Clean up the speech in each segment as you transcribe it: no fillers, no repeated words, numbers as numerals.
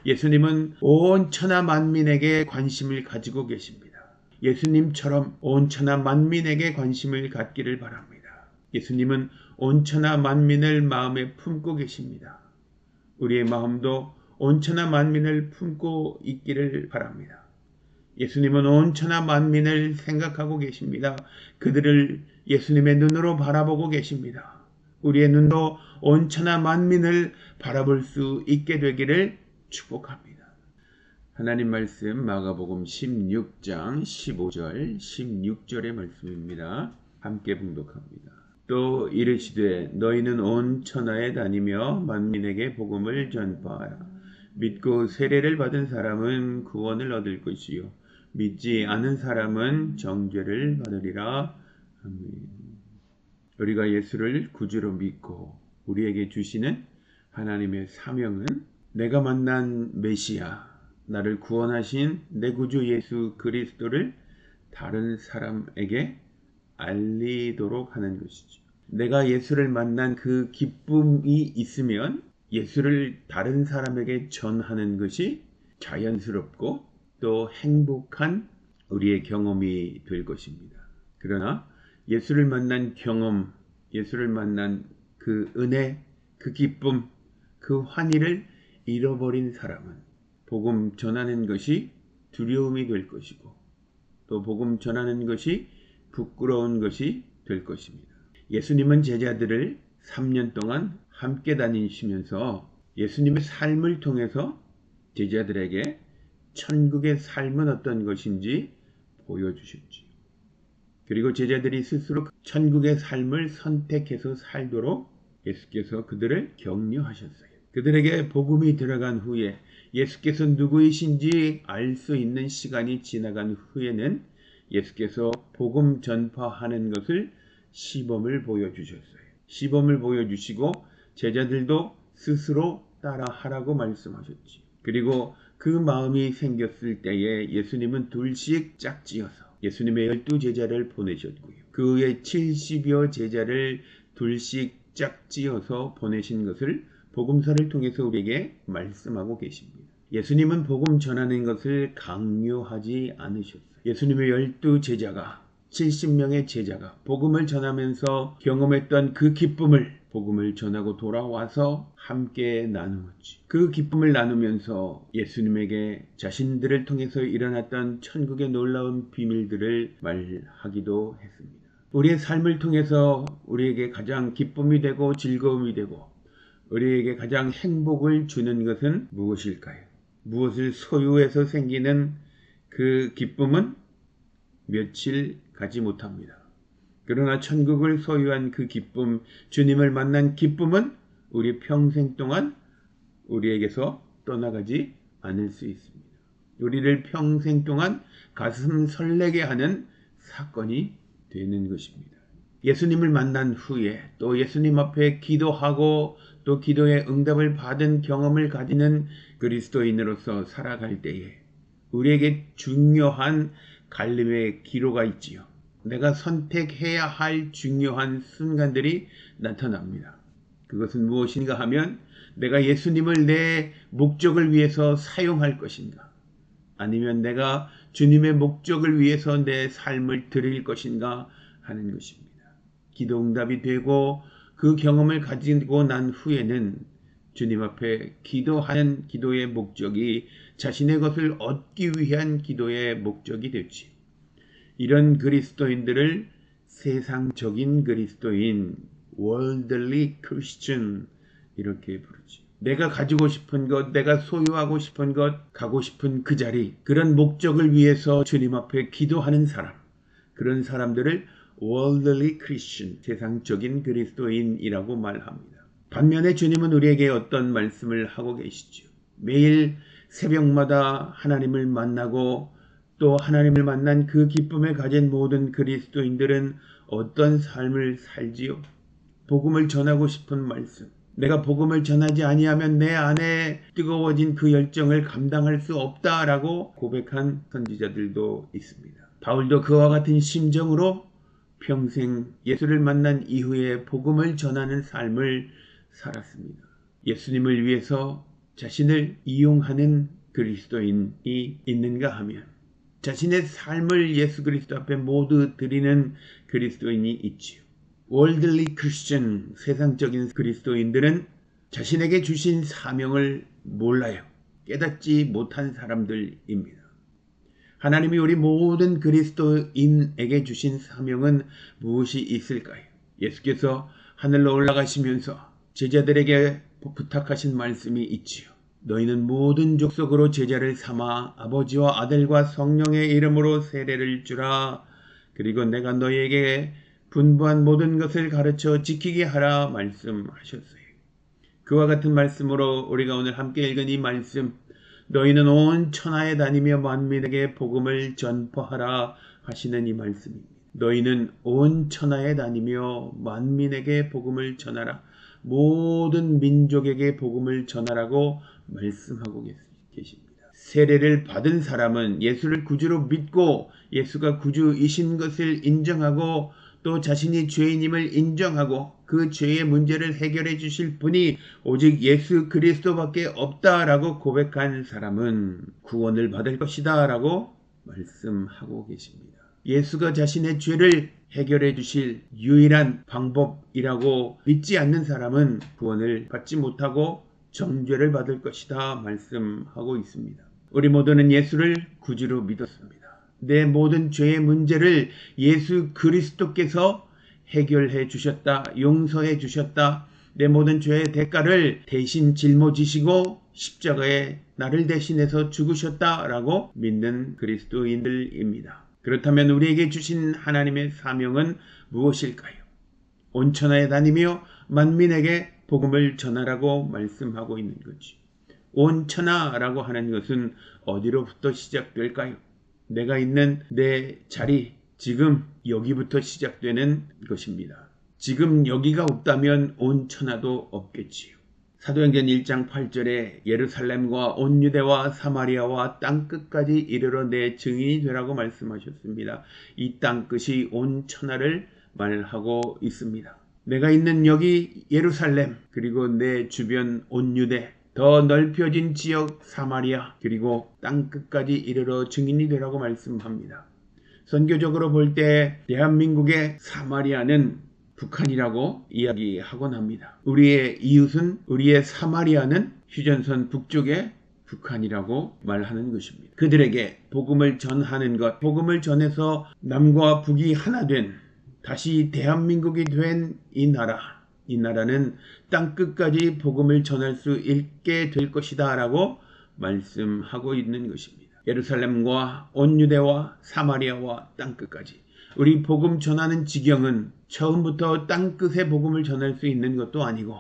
예수님은 온 천하 만민에게 관심을 가지고 계십니다. 예수님처럼 온 천하 만민에게 관심을 갖기를 바랍니다. 예수님은 온 천하 만민을 마음에 품고 계십니다. 우리의 마음도 온 천하 만민을 품고 있기를 바랍니다. 예수님은 온 천하 만민을 생각하고 계십니다. 그들을 예수님의 눈으로 바라보고 계십니다. 우리의 눈도 온 천하 만민을 바라볼 수 있게 되기를 축복합니다. 하나님 말씀 마가복음 16장 15절 16절의 말씀입니다. 함께 봉독합니다. 또 이르시되 너희는 온 천하에 다니며 만민에게 복음을 전파하라. 믿고 세례를 받은 사람은 구원을 얻을 것이요 믿지 않은 사람은 정죄를 받으리라. 아멘. 우리가 예수를 구주로 믿고 우리에게 주시는 하나님의 사명은 내가 만난 메시아, 나를 구원하신 내 구주 예수 그리스도를 다른 사람에게 알리도록 하는 것이죠. 내가 예수를 만난 그 기쁨이 있으면 예수를 다른 사람에게 전하는 것이 자연스럽고 또 행복한 우리의 경험이 될 것입니다. 그러나 예수를 만난 경험, 예수를 만난 그 은혜, 그 기쁨, 그 환희를 잃어버린 사람은 복음 전하는 것이 두려움이 될 것이고 또 복음 전하는 것이 부끄러운 것이 될 것입니다. 예수님은 제자들을 3년 동안 함께 다니시면서 예수님의 삶을 통해서 제자들에게 천국의 삶은 어떤 것인지 보여주셨지요. 그리고 제자들이 스스로 천국의 삶을 선택해서 살도록 예수께서 그들을 격려하셨어요. 그들에게 복음이 들어간 후에 예수께서 누구이신지 알 수 있는 시간이 지나간 후에는 예수께서 복음 전파하는 것을 시범을 보여주셨어요. 시범을 보여주시고 제자들도 스스로 따라하라고 말씀하셨지. 그리고 그 마음이 생겼을 때에 예수님은 둘씩 짝지어서 예수님의 12제자를 보내셨고요. 그 후에 70여 제자를 둘씩 짝지어서 보내신 것을 복음서를 통해서 우리에게 말씀하고 계십니다. 예수님은 복음 전하는 것을 강요하지 않으셨어요. 예수님의 12제자가 70명의 제자가 복음을 전하면서 경험했던 그 기쁨을 복음을 전하고 돌아와서 함께 나누었지. 그 기쁨을 나누면서 예수님에게 자신들을 통해서 일어났던 천국의 놀라운 비밀들을 말하기도 했습니다. 우리의 삶을 통해서 우리에게 가장 기쁨이 되고 즐거움이 되고 우리에게 가장 행복을 주는 것은 무엇일까요? 무엇을 소유해서 생기는 그 기쁨은 며칠 가지 못합니다. 그러나 천국을 소유한 그 기쁨, 주님을 만난 기쁨은 우리 평생 동안 우리에게서 떠나가지 않을 수 있습니다. 우리를 평생 동안 가슴 설레게 하는 사건이 되는 것입니다. 예수님을 만난 후에 또 예수님 앞에 기도하고 또 기도의 응답을 받은 경험을 가지는 그리스도인으로서 살아갈 때에 우리에게 중요한 갈림의 기로가 있지요. 내가 선택해야 할 중요한 순간들이 나타납니다. 그것은 무엇인가 하면 내가 예수님을 내 목적을 위해서 사용할 것인가? 아니면 내가 주님의 목적을 위해서 내 삶을 드릴 것인가 하는 것입니다. 기도 응답이 되고 그 경험을 가지고 난 후에는 주님 앞에 기도하는 기도의 목적이 자신의 것을 얻기 위한 기도의 목적이 됐지. 이런 그리스도인들을 세상적인 그리스도인, worldly Christian 이렇게 부르지. 내가 가지고 싶은 것, 내가 소유하고 싶은 것, 가고 싶은 그 자리, 그런 목적을 위해서 주님 앞에 기도하는 사람, 그런 사람들을 worldly Christian, 세상적인 그리스도인이라고 말합니다. 반면에 주님은 우리에게 어떤 말씀을 하고 계시죠? 매일 새벽마다 하나님을 만나고 또 하나님을 만난 그 기쁨을 가진 모든 그리스도인들은 어떤 삶을 살지요? 복음을 전하고 싶은 말씀. 내가 복음을 전하지 아니하면 내 안에 뜨거워진 그 열정을 감당할 수 없다라고 고백한 선지자들도 있습니다. 바울도 그와 같은 심정으로 평생 예수를 만난 이후에 복음을 전하는 삶을 살았습니다. 예수님을 위해서 자신을 이용하는 그리스도인이 있는가 하면 자신의 삶을 예수 그리스도 앞에 모두 드리는 그리스도인이 있지요. 월들리 크리스천, 세상적인 그리스도인들은 자신에게 주신 사명을 몰라요. 깨닫지 못한 사람들입니다. 하나님이 우리 모든 그리스도인에게 주신 사명은 무엇이 있을까요? 예수께서 하늘로 올라가시면서 제자들에게 부탁하신 말씀이 있지요. 너희는 모든 족속으로 제자를 삼아 아버지와 아들과 성령의 이름으로 세례를 주라. 그리고 내가 너희에게 분부한 모든 것을 가르쳐 지키게 하라 말씀하셨어요. 그와 같은 말씀으로 우리가 오늘 함께 읽은 이 말씀, 너희는 온 천하에 다니며 만민에게 복음을 전파하라 하시는 이 말씀입니다. 너희는 온 천하에 다니며 만민에게 복음을 전하라. 모든 민족에게 복음을 전하라고 말씀하고 계십니다. 세례를 받은 사람은 예수를 구주로 믿고 예수가 구주이신 것을 인정하고 또 자신이 죄인임을 인정하고 그 죄의 문제를 해결해 주실 분이 오직 예수 그리스도밖에 없다라고 고백한 사람은 구원을 받을 것이다 라고 말씀하고 계십니다. 예수가 자신의 죄를 해결해 주실 유일한 방법이라고 믿지 않는 사람은 구원을 받지 못하고 정죄를 받을 것이다 말씀하고 있습니다. 우리 모두는 예수를 구주로 믿었습니다. 내 모든 죄의 문제를 예수 그리스도께서 해결해 주셨다, 용서해 주셨다, 내 모든 죄의 대가를 대신 짊어지시고 십자가에 나를 대신해서 죽으셨다라고 믿는 그리스도인들입니다. 그렇다면 우리에게 주신 하나님의 사명은 무엇일까요? 온 천하에 다니며 만민에게 복음을 전하라고 말씀하고 있는 거지. 온 천하라고 하는 것은 어디로부터 시작될까요? 내가 있는 내 자리, 지금 여기부터 시작되는 것입니다. 지금 여기가 없다면 온 천하도 없겠지요. 사도행전 1장 8절에 예루살렘과 온 유대와 사마리아와 땅끝까지 이르러 내 증인이 되라고 말씀하셨습니다. 이 땅끝이 온 천하를 말하고 있습니다. 내가 있는 여기 예루살렘, 그리고 내 주변 온 유대, 더 넓혀진 지역 사마리아, 그리고 땅끝까지 이르러 증인이 되라고 말씀합니다. 선교적으로 볼 때 대한민국의 사마리아는 북한이라고 이야기하곤 합니다. 우리의 이웃은, 우리의 사마리아는 휴전선 북쪽의 북한이라고 말하는 것입니다. 그들에게 복음을 전하는 것, 복음을 전해서 남과 북이 하나 된, 다시 대한민국이 된 이 나라는 땅끝까지 복음을 전할 수 있게 될 것이다 라고 말씀하고 있는 것입니다. 예루살렘과 온 유대와 사마리아와 땅끝까지 우리 복음 전하는 지경은 처음부터 땅끝에 복음을 전할 수 있는 것도 아니고,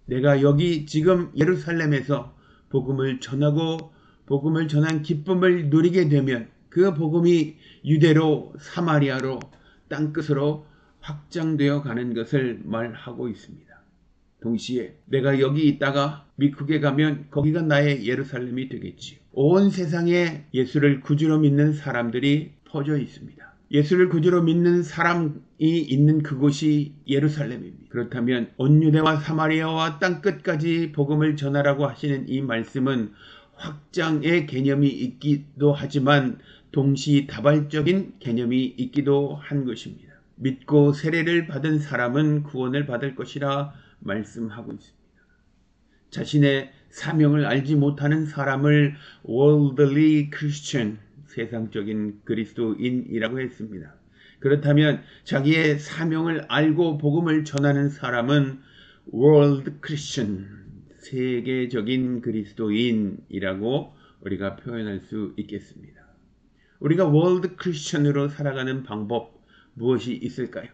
내가 여기 지금 예루살렘에서 복음을 전하고 복음을 전한 기쁨을 누리게 되면 그 복음이 유대로 사마리아로 땅끝으로 확장되어 가는 것을 말하고 있습니다. 동시에 내가 여기 있다가 미국에 가면 거기가 나의 예루살렘이 되겠지요. 온 세상에 예수를 구주로 믿는 사람들이 퍼져 있습니다. 예수를 구주로 믿는 사람이 있는 그곳이 예루살렘입니다. 그렇다면 온 유대와 사마리아와 땅끝까지 복음을 전하라고 하시는 이 말씀은 확장의 개념이 있기도 하지만 동시다발적인 개념이 있기도 한 것입니다. 믿고 세례를 받은 사람은 구원을 받을 것이라 말씀하고 있습니다. 자신의 사명을 알지 못하는 사람을 worldly Christian, 세상적인 그리스도인이라고 했습니다. 그렇다면 자기의 사명을 알고 복음을 전하는 사람은 world Christian, 세계적인 그리스도인이라고 우리가 표현할 수 있겠습니다. 우리가 world Christian으로 살아가는 방법 무엇이 있을까요?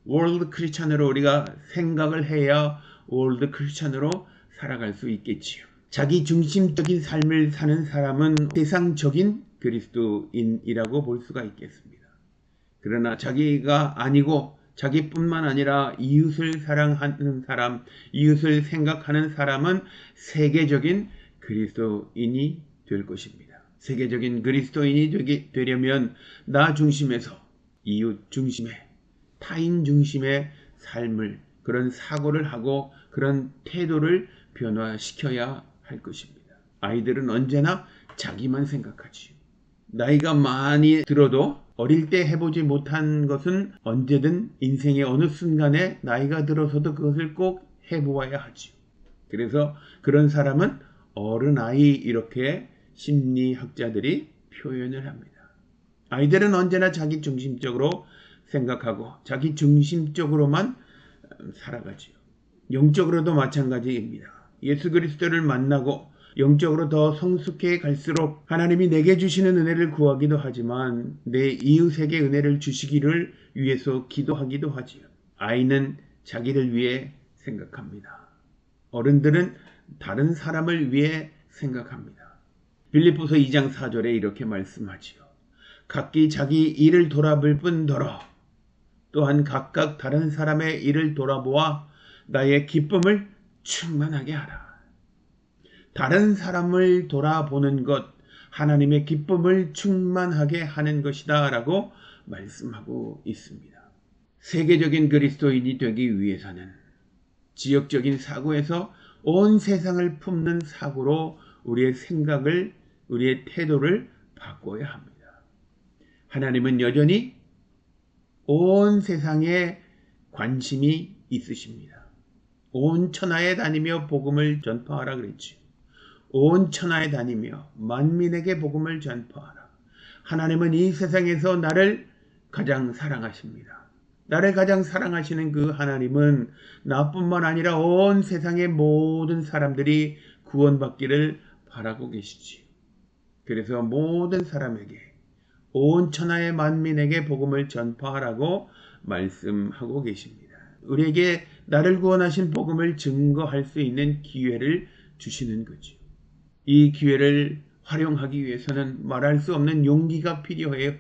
world Christian으로 우리가 생각을 해야 world Christian으로 살아갈 수 있겠지요. 자기 중심적인 삶을 사는 사람은 세상적인 그리스도인이라고 볼 수가 있겠습니다. 그러나 자기가 아니고 자기뿐만 아니라 이웃을 사랑하는 사람, 이웃을 생각하는 사람은 세계적인 그리스도인이 될 것입니다. 세계적인 그리스도인이 되려면 나 중심에서 이웃 중심의, 타인 중심의 삶을, 그런 사고를 하고 그런 태도를 변화시켜야 할 것입니다. 아이들은 언제나 자기만 생각하지요. 나이가 많이 들어도 어릴 때 해보지 못한 것은 언제든 인생의 어느 순간에 나이가 들어서도 그것을 꼭 해보아야 하지요. 그래서 그런 사람은 어른아이 이렇게 심리학자들이 표현을 합니다. 아이들은 언제나 자기 중심적으로 생각하고 자기 중심적으로만 살아가지요. 영적으로도 마찬가지입니다. 예수 그리스도를 만나고 영적으로 더 성숙해 갈수록 하나님이 내게 주시는 은혜를 구하기도 하지만 내 이웃에게 은혜를 주시기를 위해서 기도하기도 하지요. 아이는 자기를 위해 생각합니다. 어른들은 다른 사람을 위해 생각합니다. 빌립보서 2장 4절에 이렇게 말씀하지요. 각기 자기 일을 돌아볼 뿐더러 또한 각각 다른 사람의 일을 돌아보아 나의 기쁨을 충만하게 하라. 다른 사람을 돌아보는 것, 하나님의 기쁨을 충만하게 하는 것이다 라고 말씀하고 있습니다. 세계적인 그리스도인이 되기 위해서는 지역적인 사고에서 온 세상을 품는 사고로 우리의 생각을, 우리의 태도를 바꿔야 합니다. 하나님은 여전히 온 세상에 관심이 있으십니다. 온 천하에 다니며 복음을 전파하라 그랬지. 온 천하에 다니며 만민에게 복음을 전파하라. 하나님은 이 세상에서 나를 가장 사랑하십니다. 나를 가장 사랑하시는 그 하나님은 나뿐만 아니라 온 세상의 모든 사람들이 구원받기를 바라고 계시지. 그래서 모든 사람에게 온 천하의 만민에게 복음을 전파하라고 말씀하고 계십니다. 우리에게 나를 구원하신 복음을 증거할 수 있는 기회를 주시는 거죠. 이 기회를 활용하기 위해서는 말할 수 없는 용기가 필요해요.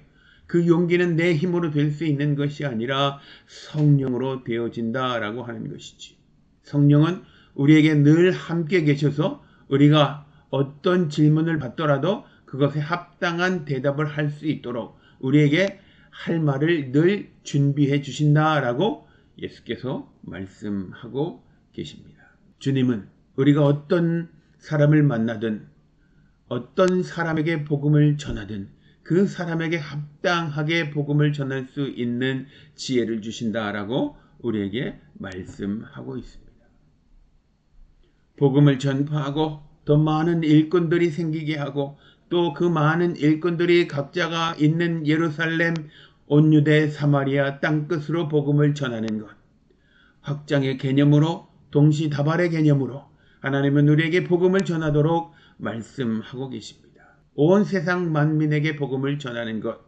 그 용기는 내 힘으로 될 수 있는 것이 아니라 성령으로 되어진다라고 하는 것이지. 성령은 우리에게 늘 함께 계셔서 우리가 어떤 질문을 받더라도 그것에 합당한 대답을 할 수 있도록 우리에게 할 말을 늘 준비해 주신다라고 예수께서 말씀하고 계십니다. 주님은 우리가 어떤 사람을 만나든 어떤 사람에게 복음을 전하든 그 사람에게 합당하게 복음을 전할 수 있는 지혜를 주신다라고 우리에게 말씀하고 있습니다. 복음을 전파하고 더 많은 일꾼들이 생기게 하고 또 그 많은 일꾼들이 각자가 있는 예루살렘, 온 유대, 사마리아 땅끝으로 복음을 전하는 것. 확장의 개념으로 동시다발의 개념으로 하나님은 우리에게 복음을 전하도록 말씀하고 계십니다. 온 세상 만민에게 복음을 전하는 것.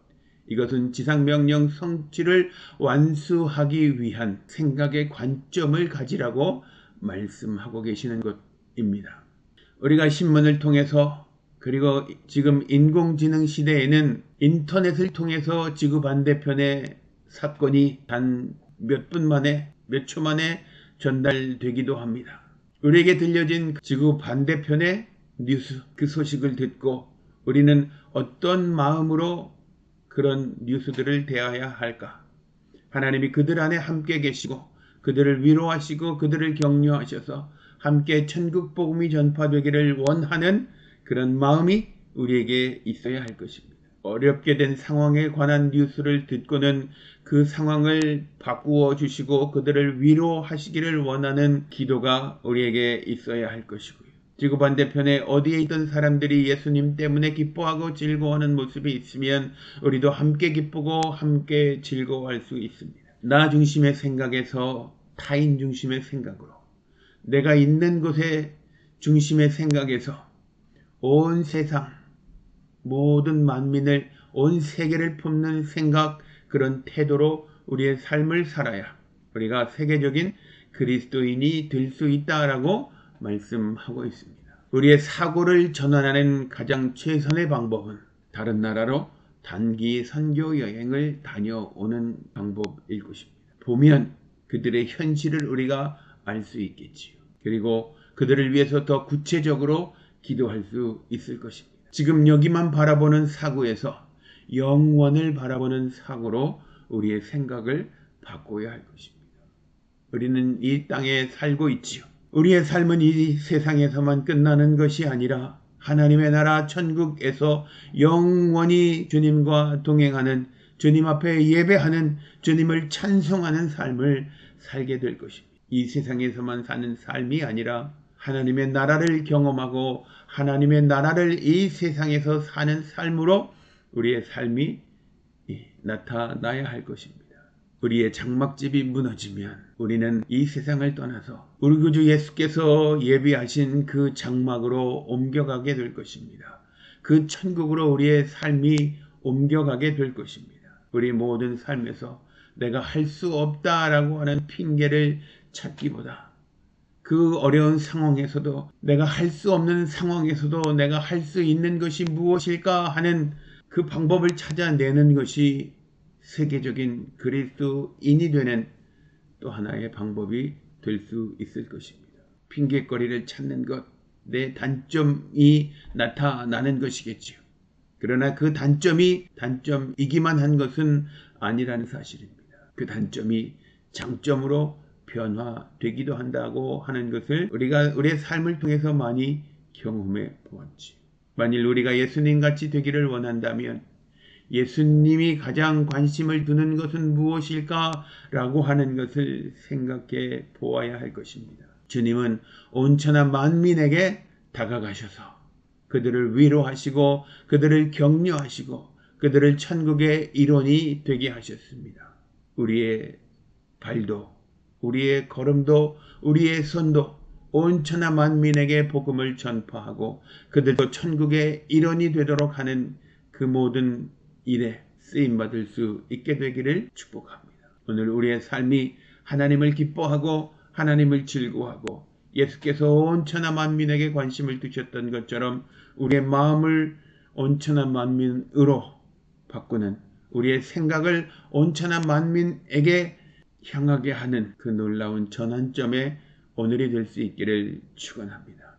이것은 지상명령 성취를 완수하기 위한 생각의 관점을 가지라고 말씀하고 계시는 것입니다. 우리가 신문을 통해서 그리고 지금 인공지능 시대에는 인터넷을 통해서 지구 반대편의 사건이 단 몇 분 만에, 몇 초 만에 전달되기도 합니다. 우리에게 들려진 지구 반대편의 뉴스, 그 소식을 듣고 우리는 어떤 마음으로 그런 뉴스들을 대해야 할까? 하나님이 그들 안에 함께 계시고 그들을 위로하시고 그들을 격려하셔서 함께 천국 복음이 전파되기를 원하는 그런 마음이 우리에게 있어야 할 것입니다. 어렵게 된 상황에 관한 뉴스를 듣고는 그 상황을 바꾸어 주시고 그들을 위로하시기를 원하는 기도가 우리에게 있어야 할 것이고요. 지구 반대편에 어디에 있던 사람들이 예수님 때문에 기뻐하고 즐거워하는 모습이 있으면 우리도 함께 기쁘고 함께 즐거워할 수 있습니다. 나 중심의 생각에서 타인 중심의 생각으로 내가 있는 곳의 중심의 생각에서 온 세상 모든 만민을 온 세계를 품는 생각 그런 태도로 우리의 삶을 살아야 우리가 세계적인 그리스도인이 될 수 있다라고 말씀하고 있습니다. 우리의 사고를 전환하는 가장 최선의 방법은 다른 나라로 단기 선교 여행을 다녀오는 방법일 것입니다. 보면 그들의 현실을 우리가 알 수 있겠지요. 그리고 그들을 위해서 더 구체적으로 기도할 수 있을 것입니다. 지금 여기만 바라보는 사고에서 영원을 바라보는 사고로 우리의 생각을 바꿔야 할 것입니다. 우리는 이 땅에 살고 있지요. 우리의 삶은 이 세상에서만 끝나는 것이 아니라 하나님의 나라 천국에서 영원히 주님과 동행하는, 주님 앞에 예배하는, 주님을 찬송하는 삶을 살게 될 것입니다. 이 세상에서만 사는 삶이 아니라 하나님의 나라를 경험하고 하나님의 나라를 이 세상에서 사는 삶으로 우리의 삶이 나타나야 할 것입니다. 우리의 장막집이 무너지면 우리는 이 세상을 떠나서 우리 구주 예수께서 예비하신 그 장막으로 옮겨가게 될 것입니다. 그 천국으로 우리의 삶이 옮겨가게 될 것입니다. 우리 모든 삶에서 내가 할 수 없다라고 하는 핑계를 찾기보다 그 어려운 상황에서도, 내가 할 수 없는 상황에서도 내가 할 수 있는 것이 무엇일까 하는 그 방법을 찾아내는 것이 세계적인 그리스도인이 되는 또 하나의 방법이 될 수 있을 것입니다. 핑계거리를 찾는 것, 내 단점이 나타나는 것이겠죠. 그러나 그 단점이 단점이기만 한 것은 아니라는 사실입니다. 그 단점이 장점으로 변화되기도 한다고 하는 것을 우리가 우리의 삶을 통해서 많이 경험해 보았지. 만일 우리가 예수님 같이 되기를 원한다면 예수님이 가장 관심을 두는 것은 무엇일까라고 하는 것을 생각해 보아야 할 것입니다. 주님은 온천한 만민에게 다가가셔서 그들을 위로하시고 그들을 격려하시고 그들을 천국의 일원이 되게 하셨습니다. 우리의 발도, 우리의 걸음도, 우리의 손도 온천한 만민에게 복음을 전파하고 그들도 천국의 일원이 되도록 하는 그 모든 일에 쓰임받을 수 있게 되기를 축복합니다. 오늘 우리의 삶이 하나님을 기뻐하고 하나님을 즐거워하고 예수께서 온천한 만민에게 관심을 두셨던 것처럼 우리의 마음을 온천한 만민으로 바꾸는, 우리의 생각을 온천한 만민에게 향하게 하는 그 놀라운 전환점의 오늘이 될 수 있기를 축원합니다.